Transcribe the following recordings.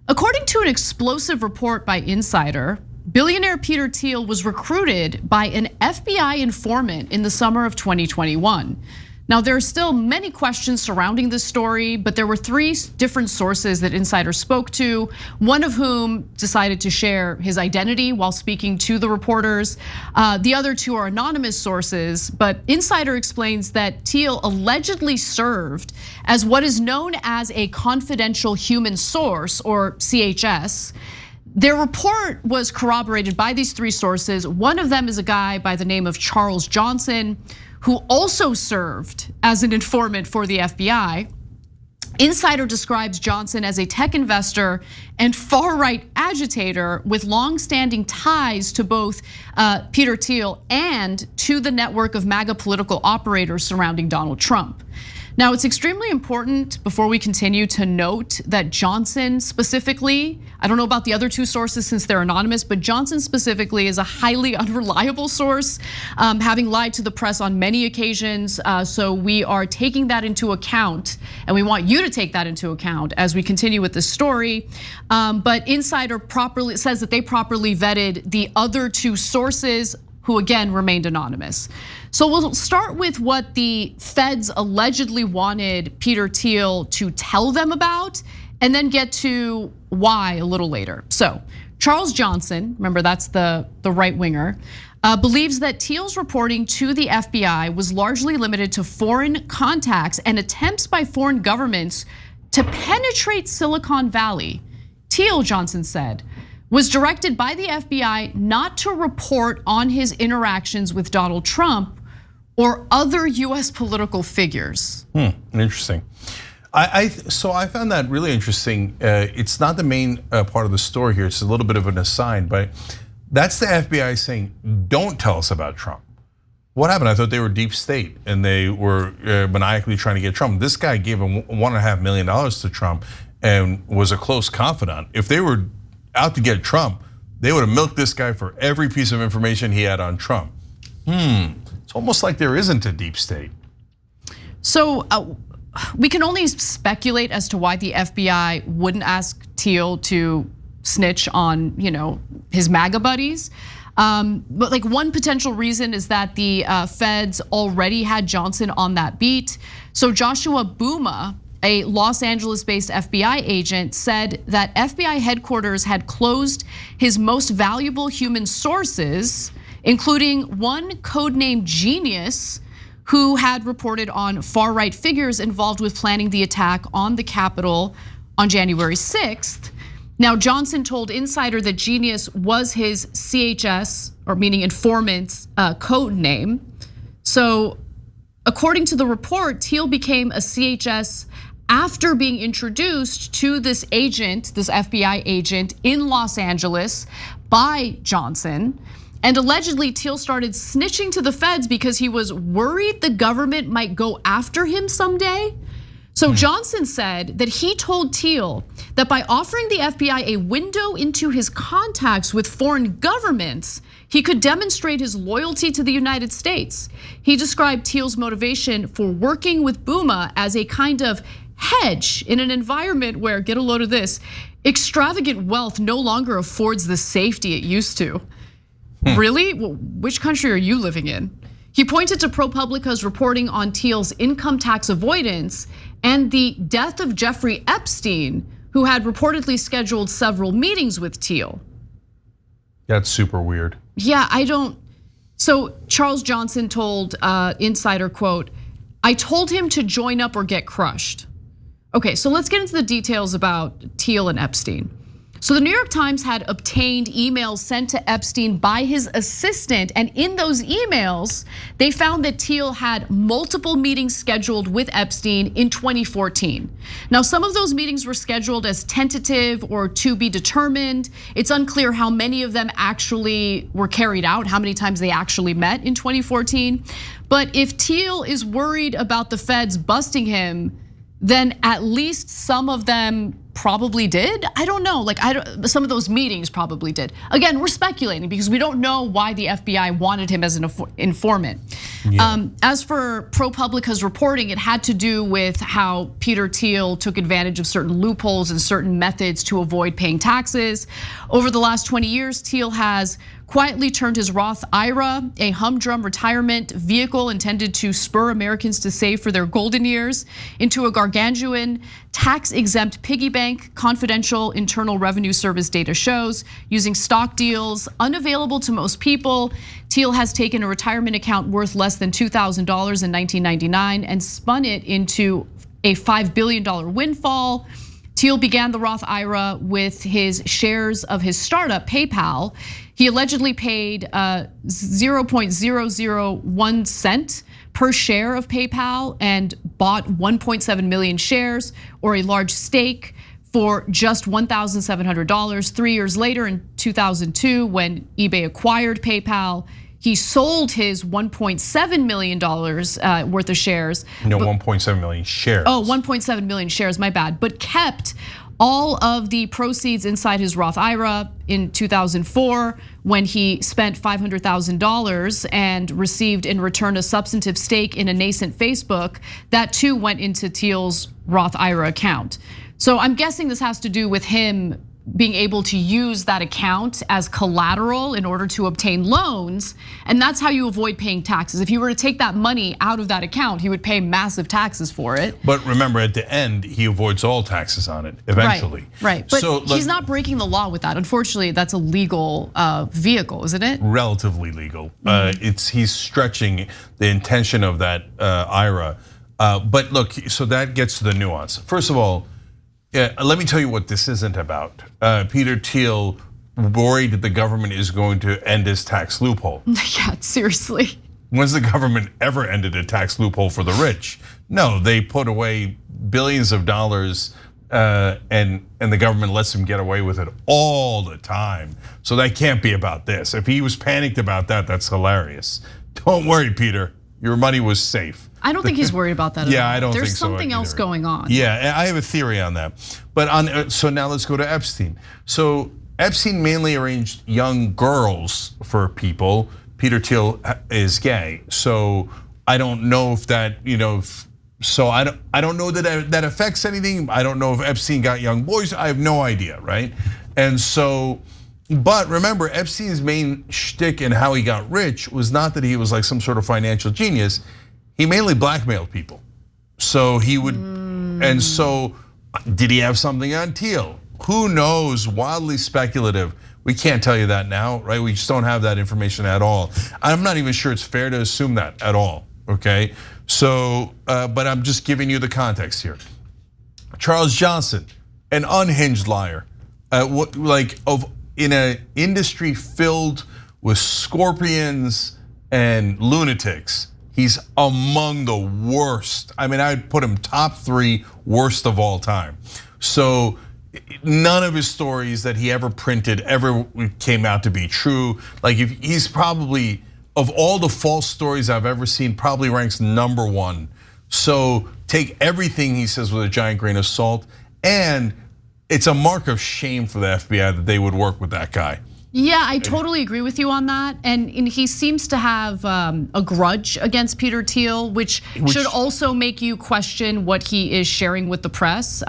According to an explosive report by Insider, billionaire Peter Thiel was recruited by an FBI informant in the summer of 2021. Now, there are still many questions surrounding this story, but there were 3 different sources that Insider spoke to, one of whom decided to share his identity while speaking to the reporters. The other 2 are anonymous sources, but Insider explains that Thiel allegedly served as what is known as a confidential human source, or CHS. Their report was corroborated by these 3 sources. One of them is a guy by the name of Charles Johnson, who also served as an informant for the FBI. Insider describes Johnson as a tech investor and far-right agitator with long-standing ties to both Peter Thiel and to the network of MAGA political operators surrounding Donald Trump. Now, it's extremely important before we continue to note that Johnson specifically, I don't know about the other 2 sources since they're anonymous, but Johnson specifically is a highly unreliable source, having lied to the press on many occasions. So we are taking that into account, and we want you to take that into account as we continue with this story. But Insider properly says that they properly vetted the other 2 sources, who again remained anonymous. So we'll start with what the feds allegedly wanted Peter Thiel to tell them about, and then get to why a little later. So Charles Johnson, remember that's the right winger, believes that Thiel's reporting to the FBI was largely limited to foreign contacts and attempts by foreign governments to penetrate Silicon Valley. Thiel, Johnson said, was directed by the FBI not to report on his interactions with Donald Trump or other US political figures. Interesting. So I found that really interesting. It's not the main part of the story here. It's a little bit of an aside, but that's the FBI saying, don't tell us about Trump. What happened? I thought they were deep state and they were maniacally trying to get Trump. This guy gave him $1.5 million to Trump and was a close confidant. If they were out to get Trump, they would have milked this guy for every piece of information he had on Trump. It's almost like there isn't a deep state. So we can only speculate as to why the FBI wouldn't ask Thiel to snitch on, his MAGA buddies. But like one potential reason is that the feds already had Johnson on that beat. So Joshua Booma, a Los Angeles-based FBI agent, said that FBI headquarters had closed his most valuable human sources, including one codenamed Genius, who had reported on far-right figures involved with planning the attack on the Capitol on January 6th. Now, Johnson told Insider that Genius was his CHS, or meaning informant's code name. So according to the report, Thiel became a CHS after being introduced to this agent, this FBI agent in Los Angeles by Johnson. And allegedly, Thiel started snitching to the feds because he was worried the government might go after him someday. So Johnson said that he told Thiel that by offering the FBI a window into his contacts with foreign governments, he could demonstrate his loyalty to the United States. He described Thiel's motivation for working with Booma as a kind of hedge in an environment where, get a load of this, extravagant wealth no longer affords the safety it used to. Really? Well, which country are you living in? He pointed to ProPublica's reporting on Thiel's income tax avoidance and the death of Jeffrey Epstein, who had reportedly scheduled several meetings with Thiel. That's super weird. Yeah, so Charles Johnson told Insider, quote, "I told him to join up or get crushed." Okay, so let's get into the details about Thiel and Epstein. So the New York Times had obtained emails sent to Epstein by his assistant, and in those emails, they found that Thiel had multiple meetings scheduled with Epstein in 2014. Now, some of those meetings were scheduled as tentative or to be determined. It's unclear how many of them actually were carried out, how many times they actually met in 2014. But if Thiel is worried about the feds busting him, then at least some of them probably did. I don't know, like some of those meetings probably did. Again, we're speculating because we don't know why the FBI wanted him as an informant. Yeah. As for ProPublica's reporting, it had to do with how Peter Thiel took advantage of certain loopholes and certain methods to avoid paying taxes. Over the last 20 years, Thiel has quietly turned his Roth IRA, a humdrum retirement vehicle intended to spur Americans to save for their golden years, into a gargantuan tax-exempt piggy bank. Confidential Internal Revenue Service data shows. Using stock deals unavailable to most people, Thiel has taken a retirement account worth less than $2,000 in 1999 and spun it into a $5 billion windfall. Thiel began the Roth IRA with his shares of his startup, PayPal. He allegedly paid 0.001 cent per share of PayPal and bought 1.7 million shares, or a large stake, for just $1,700. 3 years later, in 2002, when eBay acquired PayPal, he sold his $1.7 million worth of shares. No, 1.7 million shares. Oh, 1.7 million shares, my bad. But kept all of the proceeds inside his Roth IRA. In 2004, when he spent $500,000 and received in return a substantive stake in a nascent Facebook, that too went into Thiel's Roth IRA account. So I'm guessing this has to do with him being able to use that account as collateral in order to obtain loans. And that's how you avoid paying taxes. If you were to take that money out of that account, he would pay massive taxes for it. But remember, at the end, he avoids all taxes on it eventually. Right, but so, he's not breaking the law with that. Unfortunately, that's a legal vehicle, isn't it? Relatively legal. He's stretching the intention of that IRA. But look, so that gets to the nuance. First of all, let me tell you what this isn't about. Peter Thiel worried that the government is going to end his tax loophole. Yeah, seriously. When's the government ever ended a tax loophole for the rich? No, they put away billions of dollars and the government lets them get away with it all the time. So that can't be about this. If he was panicked about that, that's hilarious. Don't worry, Peter, your money was safe. I don't think he's worried about that at all. Yeah, I don't think so. There's something else going on. Yeah, I have a theory on that. But so now let's go to Epstein. So Epstein mainly arranged young girls for people. Peter Thiel is gay. So I don't know if that, so I don't know that that affects anything. I don't know if Epstein got young boys. I have no idea, right? And so, but remember, Epstein's main shtick and how he got rich was not that he was like some sort of financial genius. He mainly blackmailed people. So he would, and so did he have something on Thiel? Who knows, wildly speculative. We can't tell you that now, right? We just don't have that information at all. I'm not even sure it's fair to assume that at all, okay? So, but I'm just giving you the context here. Charles Johnson, an unhinged liar, in an industry filled with scorpions and lunatics. He's among the worst. I mean, I'd put him top 3 worst of all time. So none of his stories that he ever printed ever came out to be true. Like he's probably, of all the false stories I've ever seen, probably ranks #1. So take everything he says with a giant grain of salt. And it's a mark of shame for the FBI that they would work with that guy. Yeah, I totally agree with you on that. And he seems to have a grudge against Peter Thiel, which should also make you question what he is sharing with the press.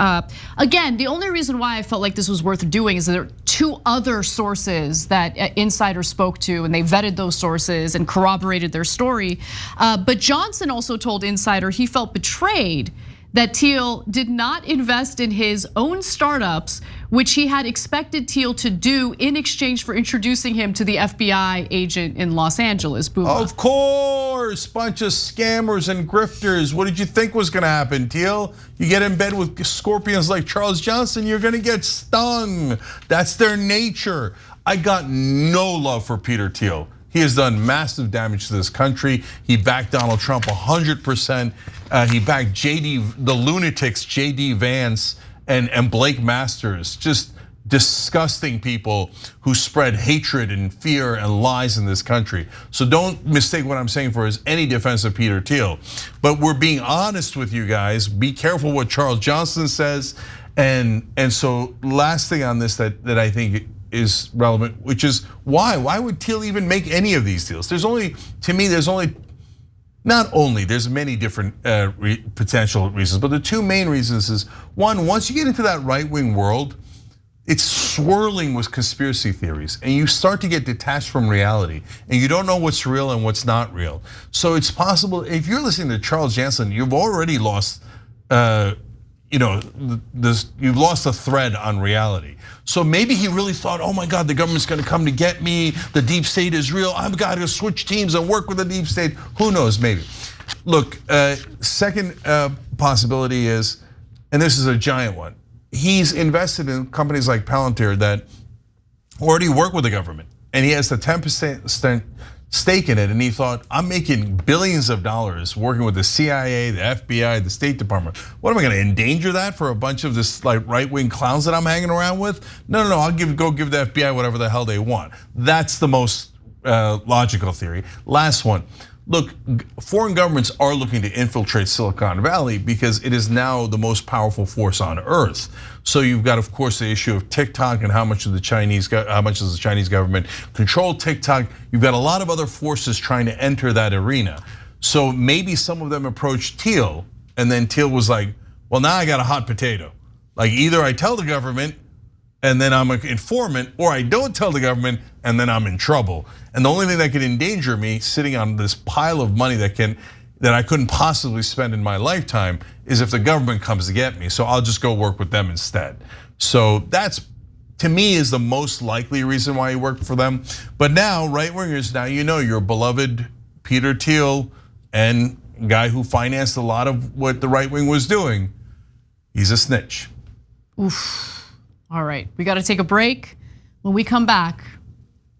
Again, the only reason why I felt like this was worth doing is that there are 2 other sources that Insider spoke to, and they vetted those sources and corroborated their story. But Johnson also told Insider he felt betrayed that Thiel did not invest in his own startups, which he had expected Thiel to do in exchange for introducing him to the FBI agent in Los Angeles. Booba. Of course, bunch of scammers and grifters. What did you think was gonna happen, Thiel? You get in bed with scorpions like Charles Johnson, you're gonna get stung. That's their nature. I got no love for Peter Thiel. He has done massive damage to this country. He backed Donald Trump 100%. He backed the lunatics, JD Vance and Blake Masters, just disgusting people who spread hatred and fear and lies in this country. So don't mistake what I'm saying for as any defense of Peter Thiel. But we're being honest with you guys. Be careful what Charles Johnson says. And so last thing on this that I think is relevant, which is why would Thiel even make any of these deals? There's only there's many different potential reasons, but the two main reasons is one, once you get into that right-wing world, it's swirling with conspiracy theories and you start to get detached from reality and you don't know what's real and what's not real. So it's possible, if you're listening to Charles Jansen, you've already lost, you've lost a thread on reality. So maybe he really thought, oh my God, the government's gonna come to get me, the deep state is real, I've got to switch teams and work with the deep state. Who knows, maybe. Look, second possibility is, and this is a giant one, he's invested in companies like Palantir that already work with the government, and he has the 10% stake in it, and he thought, I'm making billions of dollars working with the CIA, the FBI, the State Department. What am I gonna endanger that for a bunch of this like right-wing clowns that I'm hanging around with? No, I'll go give the FBI whatever the hell they want. That's the most logical theory. Last one. Look, foreign governments are looking to infiltrate Silicon Valley because it is now the most powerful force on earth. So you've got, of course, the issue of TikTok and how much does the Chinese government control TikTok. You've got a lot of other forces trying to enter that arena. So maybe some of them approached Thiel, and then Thiel was like, well, now I got a hot potato. Like either I tell the government and then I'm an informant, or I don't tell the government and then I'm in trouble. And the only thing that can endanger me sitting on this pile of money that I couldn't possibly spend in my lifetime is if the government comes to get me. So I'll just go work with them instead. So that's, to me, is the most likely reason why he worked for them. But now, right-wingers, now you know your beloved Peter Thiel and guy who financed a lot of what the right wing was doing, he's a snitch. Oof. All right, we got to take a break. When we come back,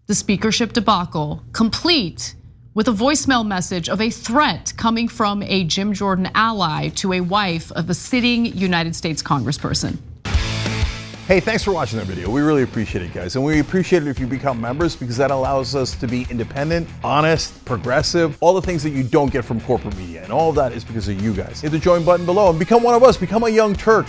the speakership debacle, complete with a voicemail message of a threat coming from a Jim Jordan ally to a wife of a sitting United States congressperson. Hey, thanks for watching that video. We really appreciate it, guys. And we appreciate it if you become members because that allows us to be independent, honest, progressive, all the things that you don't get from corporate media. And all of that is because of you guys. Hit the join button below and become one of us, become a Young Turk.